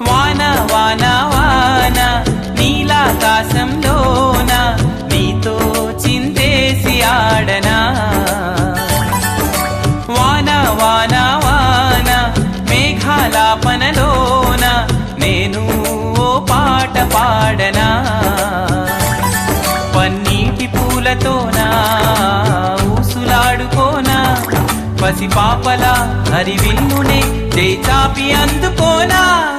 వాన వాన వాన నీలాకాశంలోన నీతో చిందేసి ఆడనా. వాన వాన వాన మేఘాలాపనలోన నేను ఓ పాట పాడనా. పన్నీటి పూలతోనా ఊసులాడుకోనా, పసిపాపలా హరివిల్లునే చేయి చాపి అందుకోనా.